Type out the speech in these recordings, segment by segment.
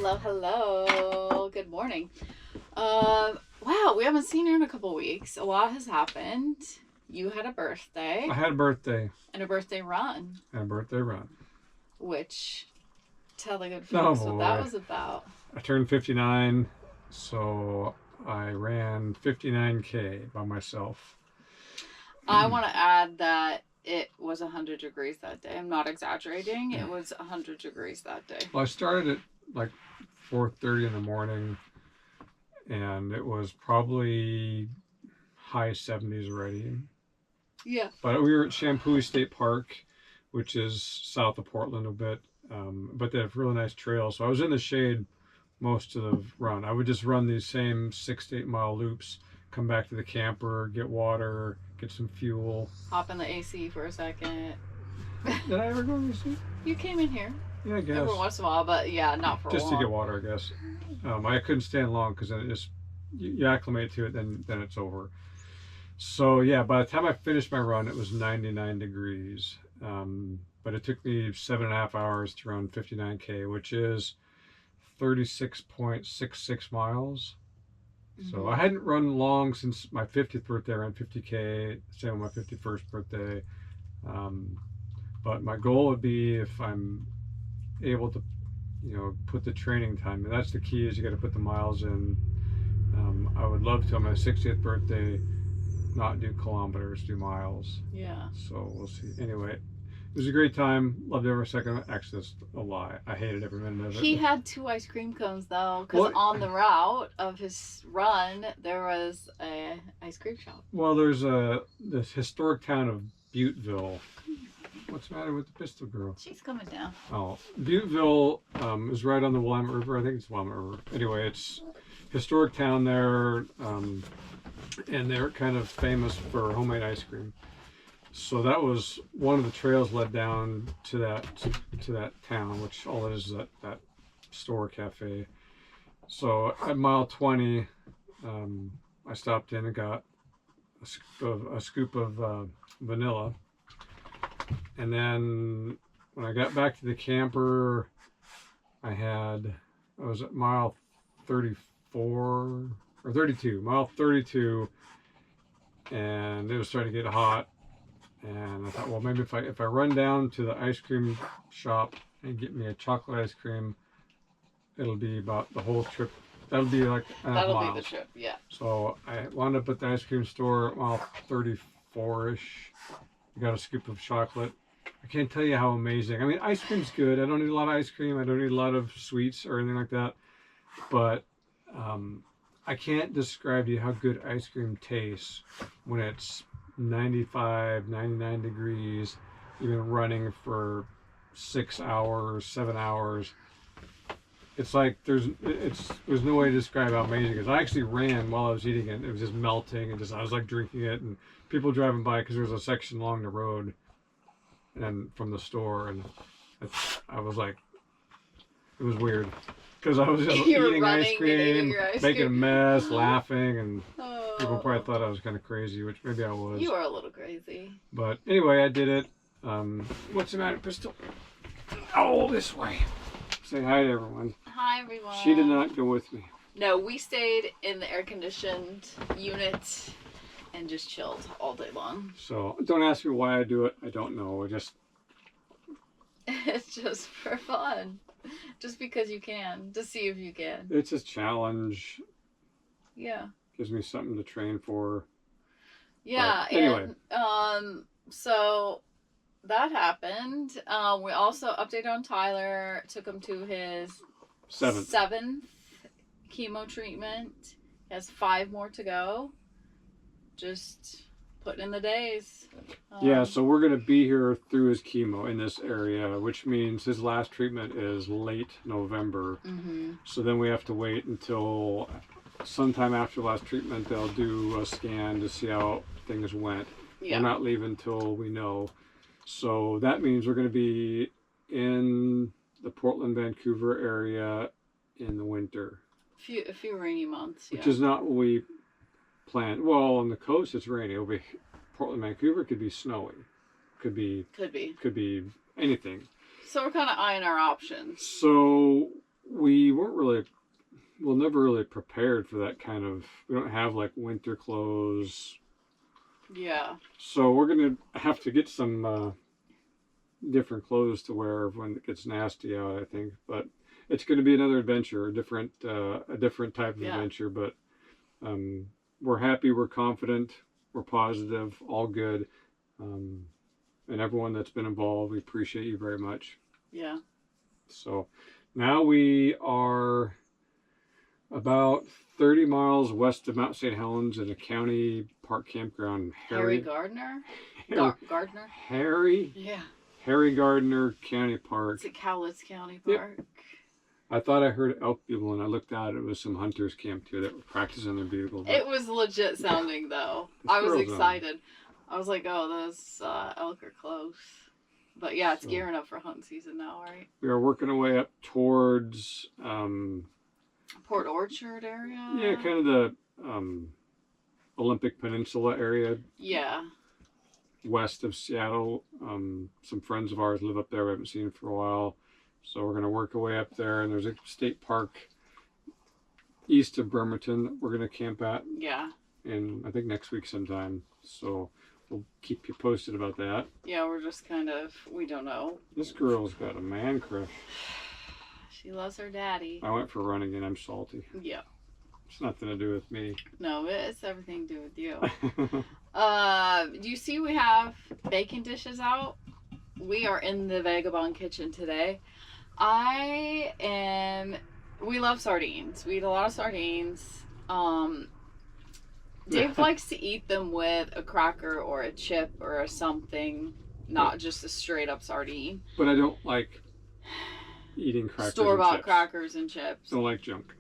Hello, hello. Good morning. Wow, we haven't seen her in a couple weeks. A lot has happened. You had a birthday. I had a birthday. And a birthday run. And a birthday run. Which, tell the good folks what that was about. I turned 59, so I ran 59K by myself. I want to add that it was 100 degrees that day. I'm not exaggerating. It was 100 degrees that day. Well, I started at like 4:30 in the morning, and it was probably high 70s already. Yeah. But we were at Shampoo State Park, which is south of Portland a bit, but they have really nice trails. So I was in the shade most of the run. I would just run these same 6 to 8 mile loops, come back to the camper, get water, get some fuel. Hop in the AC for a second. Did I ever go in the AC? You came in here. Yeah, I guess. Every once in a while, but yeah, not for just a while. to get water, I guess. I couldn't stand long because then it just, you acclimate to it, then it's over. So yeah, by the time I finished my run, it was 99 degrees. But it took me 7.5 hours to run 59K, which is 36.66 miles. Mm-hmm. So I hadn't run long since my 50th birthday. I ran 50K, same with my 51st birthday. But my goal would be, if I'm able to, put the training time, and that's the key, is you got to put the miles in. I would love to, on my 60th birthday, not do kilometers, do miles. Yeah. So we'll see. Anyway, it was a great time. Loved every second. Actually, that's a lie. I hated every minute of it. He had 2 ice cream cones though, because on the route of his run there was a ice cream shop. Well, there's this historic town of Butteville. What's the matter with the pistol girl? She's coming down. Oh, Butteville is right on the Willamette River. I think it's Willamette River. Anyway, it's historic town there, and they're kind of famous for homemade ice cream. So that was one of the trails led down to that town, which all it is that store cafe. So at mile 20, I stopped in and got a scoop of vanilla. And then when I got back to the camper, I was at mile 34 or 32, mile 32, and it was starting to get hot. And I thought, well, maybe if I run down to the ice cream shop and get me a chocolate ice cream, it'll be about the whole trip. That'll be like that'll be the trip, yeah. So I wound up at the ice cream store at mile 34-ish. I got a scoop of chocolate. I can't tell you how amazing. I mean, ice cream's good. I don't need a lot of ice cream. I don't need a lot of sweets or anything like that. But I can't describe to you how good ice cream tastes when it's 95, 99 degrees, you've been running for 6 hours, 7 hours. It's like there's no way to describe how amazing it is. I actually ran while I was eating it. It was just melting, and I was like drinking it, and people driving by, because there was a section along the road and from the store, and I was like, it was weird. Because I was just eating ice cream, making a mess, laughing, and people probably thought I was kind of crazy, which maybe I was. You are a little crazy. But anyway, I did it. What's the matter, Pistol? Oh, this way. Say hi to everyone. Hi, everyone. She did not go with me. No, we stayed in the air-conditioned unit and just chilled all day long. So don't ask me why I do it. I don't know. It's just for fun. Just because you can, to see if you can. It's a challenge. Yeah. Gives me something to train for. Yeah. But anyway. And, so that happened. We also updated on Tyler. Took him to his seventh chemo treatment. He has 5 more to go. Just putting in the days. Yeah, so we're going to be here through his chemo in this area, which means his last treatment is late November. Mm-hmm. So then we have to wait until sometime after the last treatment. They'll do a scan to see how things went. Yeah. We're not leaving until we know. So that means we're going to be in the Portland, Vancouver area in the winter. A few rainy months, yeah. Which is not what we planned. Well, on the coast it's rainy. It'll be Portland, Vancouver could be snowy. Could be anything. So we're kind of eyeing our options. So we weren't really, well, never really prepared for that kind of, we don't have like winter clothes. Yeah. So we're going to have to get some different clothes to wear when it gets nasty out, I think. But it's going to be another adventure, a different type of adventure. But we're happy, we're confident, we're positive, all good. And everyone that's been involved, we appreciate you very much. Yeah. So now we are about 30 miles west of Mount St. Helens in a county park campground. Harry Gardner? Gardner? Harry? Yeah. Harry Gardner County Park. It's at Cowlitz County Park. Yep. I thought I heard elk bugle, and I looked out. It was some hunters camp too that were practicing their bugle. It was legit sounding though. I was excited. I was like, oh, those elk are close. But yeah, it's gearing up for hunting season now, right? We are working our way up towards Port Orchard area. Yeah, kind of the Olympic Peninsula area. Yeah. West of Seattle. Some friends of ours live up there. We haven't seen them for a while. So we're going to work our way up there. And there's a state park east of Bremerton that we're going to camp at. Yeah. And I think next week sometime. So we'll keep you posted about that. Yeah, we're just kind of, we don't know. This girl's got a man crush. She loves her daddy. I went for running and I'm salty. Yeah. It's nothing to do with me. No, it's everything to do with you. Do you see we have bacon dishes out? We are in the Vagabond kitchen today. We love sardines. We eat a lot of sardines. Dave likes to eat them with a cracker or a chip or something, not just a straight up sardine. But I don't like eating crackers. Store-bought crackers and chips. Don't like junk.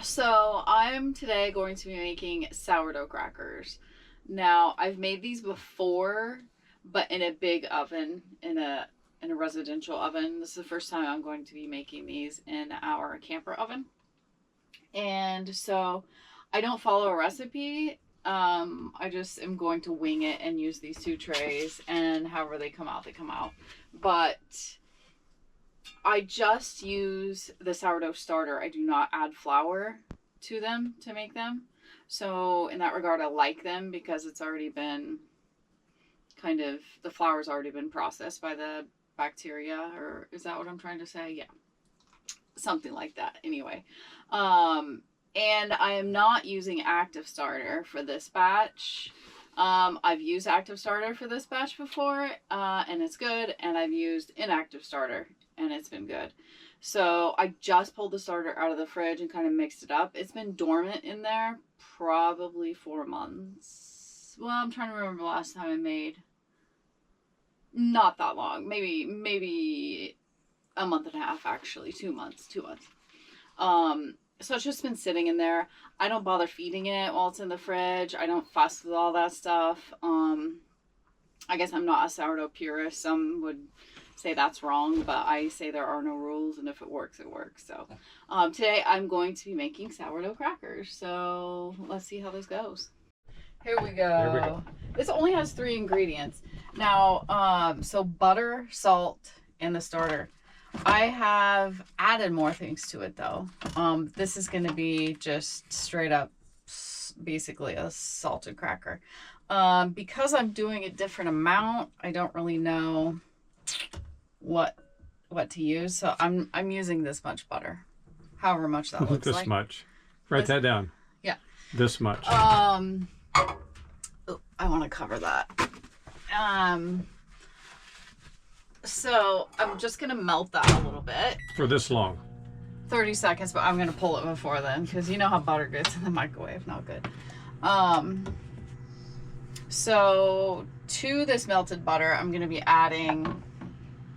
So I'm today going to be making sourdough crackers. Now I've made these before, but in a big oven, in a residential oven. This is the first time I'm going to be making these in our camper oven. And so I don't follow a recipe. I just am going to wing it and use these 2 trays, and however they come out, they come out. But I just use the sourdough starter. I do not add flour to them to make them. So in that regard, I like them because it's already been the flour's already been processed by the bacteria, or is that what I'm trying to say? Yeah. Something like that. Anyway. And I am not using active starter for this batch. I've used active starter for this batch before, and it's good. And I've used inactive starter, and it's been good. So I just pulled the starter out of the fridge and kind of mixed it up. It's been dormant in there probably 4 months. Well, I'm trying to remember the last time I made. Not that long. Maybe a month and a half, actually. 2 months. 2 months. So it's just been sitting in there. I don't bother feeding it while it's in the fridge. I don't fuss with all that stuff. I guess I'm not a sourdough purist. Some would say that's wrong, but I say there are no rules, and if it works, it works. So today I'm going to be making sourdough crackers. So let's see how this goes. Here we go. This only has 3 ingredients. Now, so butter, salt, and the starter. I have added more things to it though. This is going to be just straight up, basically a salted cracker. Because I'm doing a different amount, I don't really know what to use. So I'm using this much butter, however much that looks like. This much. Write that down. Yeah. This much. I want to cover that. So I'm just going to melt that a little bit. For this long? 30 seconds, but I'm going to pull it before then, because you know how butter gets in the microwave. Not good. So to this melted butter, I'm going to be adding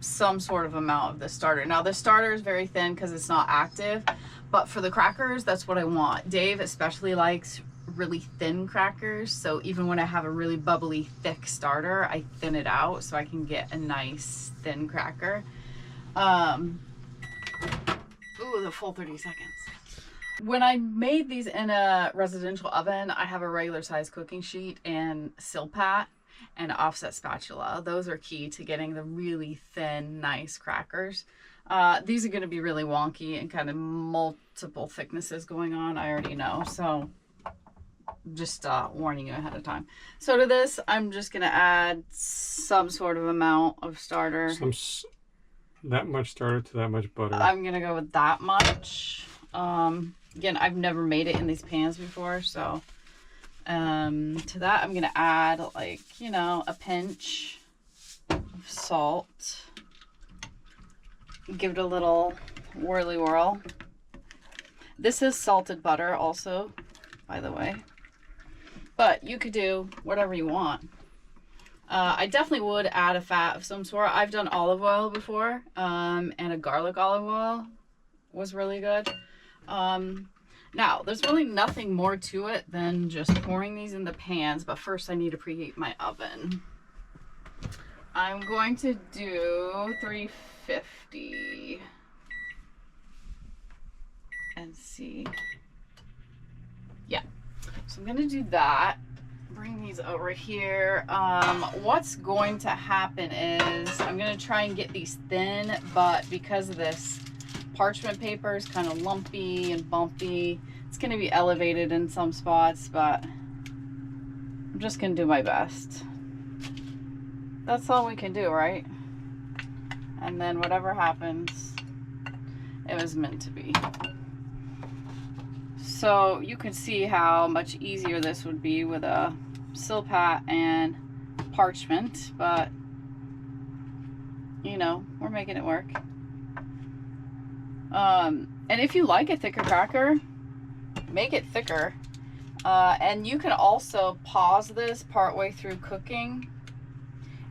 some sort of amount of the starter. Now the starter is very thin because it's not active, but for the crackers, that's what I want. Dave especially likes really thin crackers, so even when I have a really bubbly thick starter, I thin it out so I can get a nice thin cracker. Ooh, the full 30 seconds. When I made these in a residential oven, I have a regular size cooking sheet and Silpat and offset spatula. Those are key to getting the really thin, nice crackers. These are going to be really wonky and kind of multiple thicknesses going on. I already know. So just warning you ahead of time. So to this, I'm just going to add some sort of amount of starter. That much starter to that much butter. I'm going to go with that much. Again, I've never made it in these pans before. So to that, I'm going to add like, you know, a pinch of salt. Give it a little whirly whirl. This is salted butter also, by the way. But you could do whatever you want. I definitely would add a fat of some sort. I've done olive oil before, and a garlic olive oil was really good. Now, there's really nothing more to it than just pouring these in the pans, but first I need to preheat my oven. I'm going to do 350 and see. Yeah, so I'm gonna do that. Bring these over here. What's going to happen is I'm gonna try and get these thin, but because of this parchment paper is kind of lumpy and bumpy, it's gonna be elevated in some spots, but I'm just gonna do my best. That's all we can do, right? And then whatever happens, it was meant to be. So you can see how much easier this would be with a Silpat and parchment, but you know, we're making it work. And if you like a thicker cracker, make it thicker. And you can also pause this partway through cooking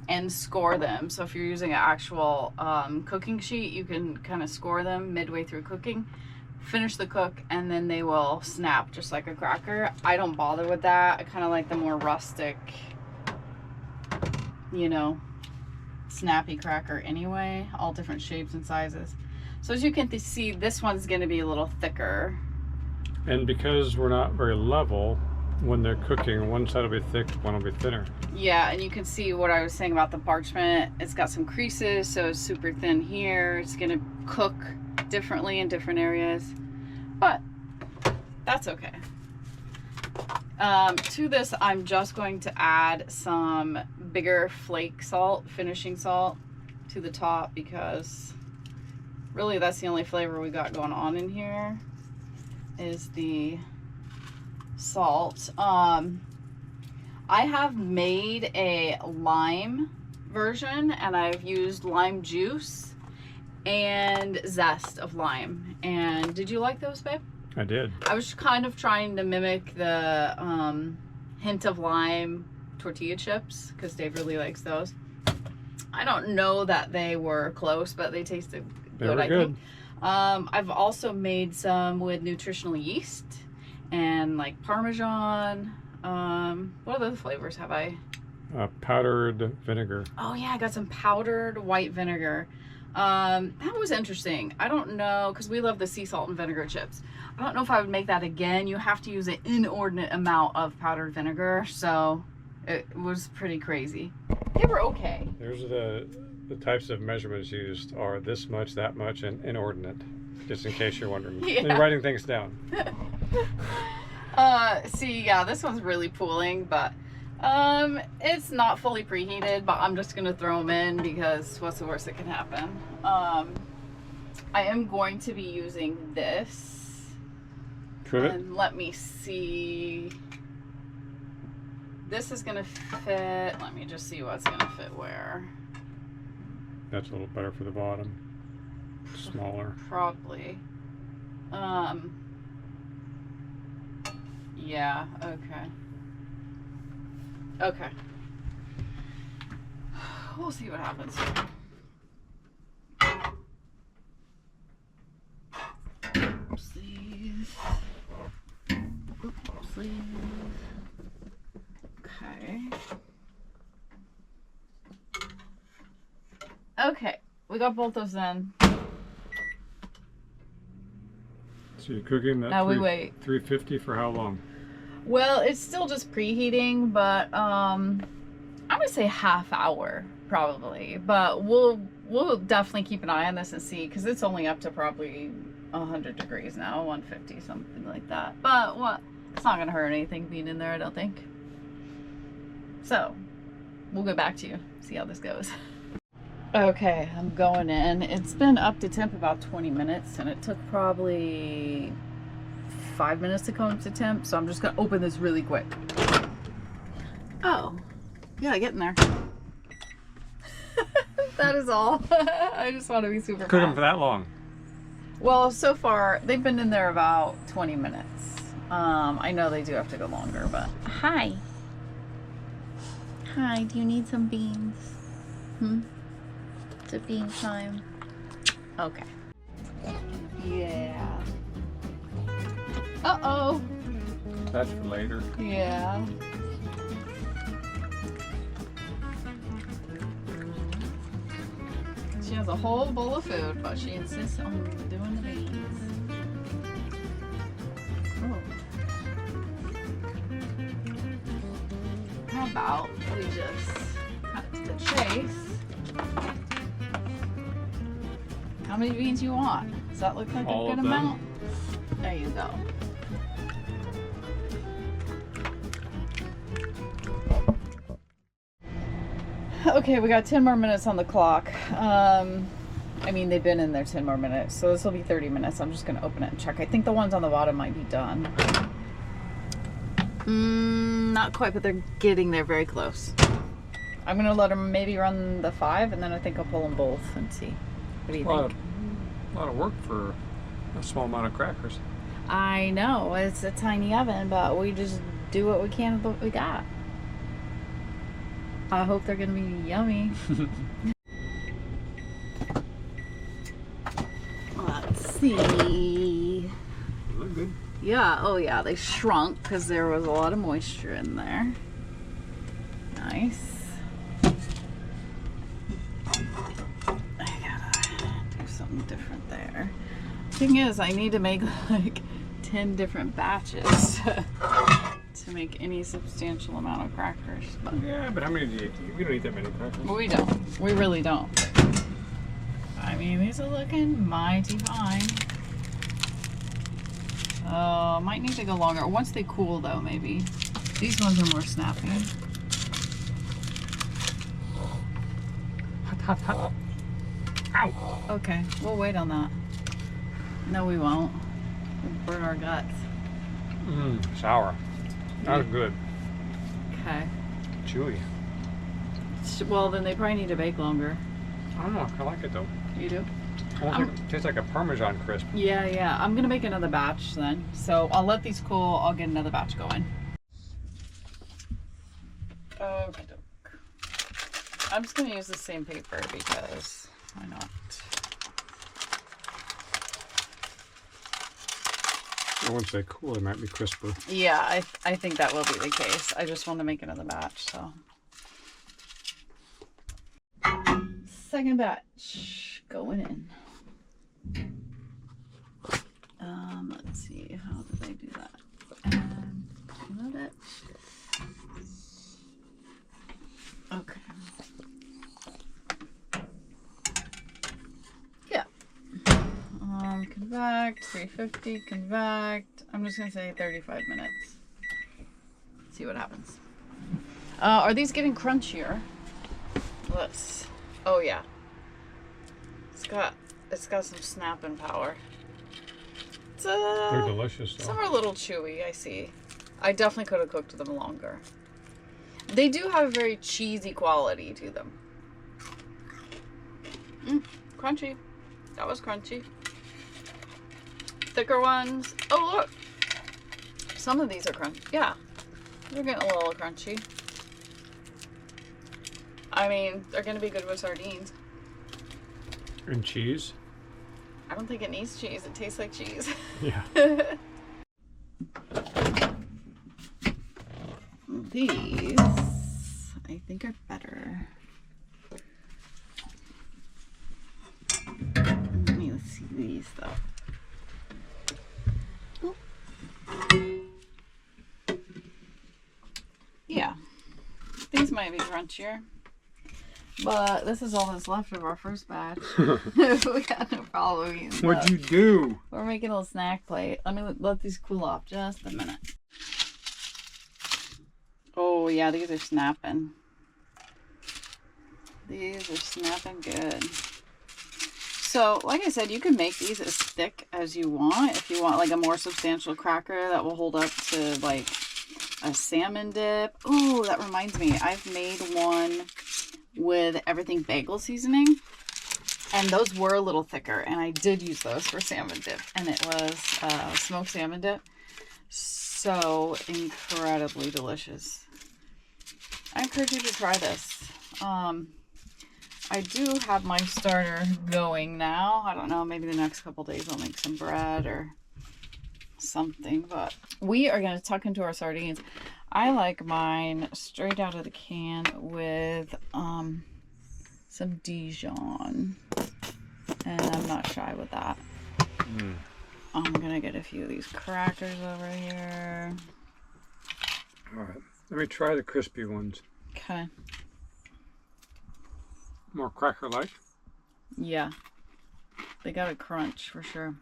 and score them. So if you're using an actual cooking sheet, you can kind of score them midway through cooking, finish the cook, and then they will snap just like a cracker. I don't bother with that. I kind of like the more rustic, you know, snappy cracker anyway, all different shapes and sizes. So as you can see, this one's going to be a little thicker. And because we're not very level, when they're cooking, one side will be thick, one will be thinner. Yeah, and you can see what I was saying about the parchment. It's got some creases, so it's super thin here. It's going to cook differently in different areas, but that's okay. To this, I'm just going to add some bigger flake salt, finishing salt, to the top, because really that's the only flavor we got going on in here is the salt. I have made a lime version, and I've used lime juice and zest of lime. And did you like those, babe? I did. I was kind of trying to mimic the hint of lime tortilla chips, because Dave really likes those. I don't know that they were close, but they tasted good, I think. I've also made some with nutritional yeast and like Parmesan. What other flavors have I? Powdered vinegar. Oh yeah, I got some powdered white vinegar. That was interesting. I don't know, because we love the sea salt and vinegar chips. I don't know if I would make that again. You have to use an inordinate amount of powdered vinegar, so it was pretty crazy. They were okay. There's the types of measurements used are this much, that much, and inordinate, just in case you're wondering. Yeah. You're writing things down. See, yeah, this one's really pooling, but it's not fully preheated, but I'm just gonna throw them in because what's the worst that can happen? I am going to be using this. Trivet? And let me see. This is gonna fit. Let me just see what's gonna fit where. That's a little better for the bottom. Smaller. Probably. Yeah, okay. Okay. We'll see what happens here. Oopsies. Oopsies. Okay. Okay, we got both those in. So you're cooking that Now we wait. 350 for how long? Well, it's still just preheating, but I'm gonna say half hour probably. But we'll we'll definitely keep an eye on this and see, because it's only up to probably 100 degrees now, 150, something like that. But what? It's not gonna hurt anything being in there, I don't think. So we'll go back to you, see how this goes. Okay, I'm going in. It's been up to temp about 20 minutes, and it took probably 5 minutes to come up to temp, so I'm just gonna open this really quick. Oh, yeah, get in there. That is all. I just want to be super Cook them fast. for that long? Well, so far, they've been in there about 20 minutes. I know they do have to go longer, but... Hi. Hi, do you need some beans? It's a bean time. Okay. Yeah. Uh-oh. That's for later. Yeah. She has a whole bowl of food, but she insists on doing the beans. Oh. How about we just cut to the chase? How many beans you want? Does that look like All a good of them. amount? There you go. Okay, we got 10 more minutes on the clock. I mean, they've been in there 10 more minutes, so this will be 30 minutes. I'm just gonna open it and check. I think the ones on the bottom might be done. Not quite, but they're getting there very close. I'm gonna let them maybe run the 5, and then I think I'll pull them both and see. What do you think? A lot of work for a small amount of crackers. I know, it's a tiny oven, but we just do what we can with what we got. I hope they're gonna be yummy. Let's see. They look good. Yeah, oh yeah, they shrunk because there was a lot of moisture in there. Nice. I gotta do something different there. Thing is, I need to make like 10 different batches to make any substantial amount of crackers. But Yeah, but how many do you eat? We don't eat that many crackers. we don't. We really don't. I mean, these are looking mighty fine. Might need to go longer. Once they cool, though, maybe. These ones are more snappy. Hot, hot, hot. Ow! Okay, we'll wait on that. No, we won't. We'll burn our guts. Sour. That was good. Okay. Chewy. Well, then they probably need to bake longer. I don't know. I like it though. You do? Tastes like a Parmesan crisp. Yeah, yeah. I'm gonna make another batch then. So I'll let these cool. I'll get another batch going. Okay. I'm just gonna use the same paper because why not? Once they cool, they might be crisper. Yeah, I think that will be the case. I just want to make another batch, so. Second batch going in. Let's see, how did I do that? Load it. Okay. Yeah. Convect, 350, convect. I'm just gonna say 35 minutes. See what happens. Are these getting crunchier? Let's. Oh yeah. It's got some snapping power. It's They're delicious though. Some are a little chewy, I see. I definitely could have cooked them longer. They do have a very cheesy quality to them. Crunchy. That was crunchy. Thicker ones. Oh look. Some of these are crunchy. Yeah. They're getting a little crunchy. I mean, they're gonna be good with sardines. And cheese? I don't think it needs cheese. It tastes like cheese. Yeah. These, I think, are better. Let's see these though. Yeah, these might be crunchier. But this is all that's left of our first batch. We got no problem eating. What'd you do? We're making a little snack plate. Let me let these cool off just a minute. Oh yeah, these are snapping. These are snapping good. So, like I said, you can make these as thick as you want. If you want like a more substantial cracker that will hold up to like a salmon dip. Oh, that reminds me. I've made one with everything bagel seasoning. And those were a little thicker. And I did use those for salmon dip. And it was smoked salmon dip. So incredibly delicious. I encourage you to try this. I do have my starter going now. I don't know, maybe the next couple days I'll make some bread or something. But we are going to tuck into our sardines. I like mine straight out of the can with some Dijon. And I'm not shy with that. I'm going to get a few of these crackers over here. All right. Let me try the crispy ones. Okay. More cracker-like? Yeah. They got a crunch for sure.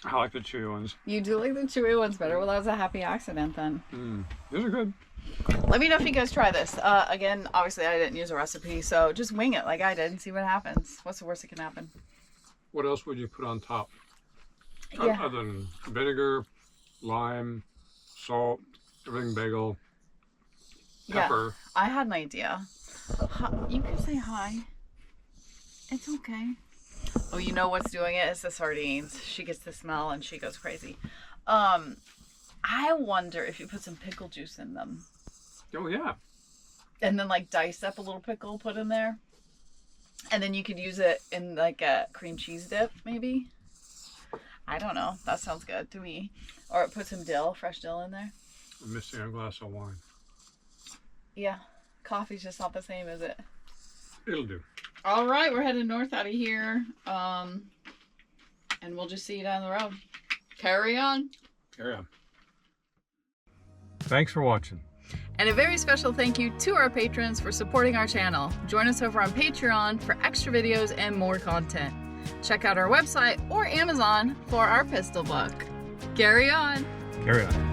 I like the chewy ones. You do like the chewy ones better? Well, that was a happy accident then. These are good. Let me know if you guys try this. Again, obviously I didn't use a recipe, so just wing it like I did and see what happens. What's the worst that can happen? What else would you put on top? Yeah. Other than vinegar, lime, salt, everything bagel, pepper. Yeah, I had an idea. You can say hi. It's okay. Oh, you know what's doing it? It's the sardines. She gets the smell and she goes crazy. I wonder if you put some pickle juice in them. Oh, yeah. And then like dice up a little pickle, put in there. And then you could use it in like a cream cheese dip, maybe. I don't know. That sounds good to me. Or put some dill, fresh dill in there. I'm missing a glass of wine. Yeah. Coffee's just not the same, is it? It'll do. All right, we're heading north out of here. And we'll just see you down the road. Carry on. Carry on. Thanks for watching. And a very special thank you to our patrons for supporting our channel. Join us over on Patreon for extra videos and more content. Check out our website or Amazon for our pistol book. Carry on. Carry on.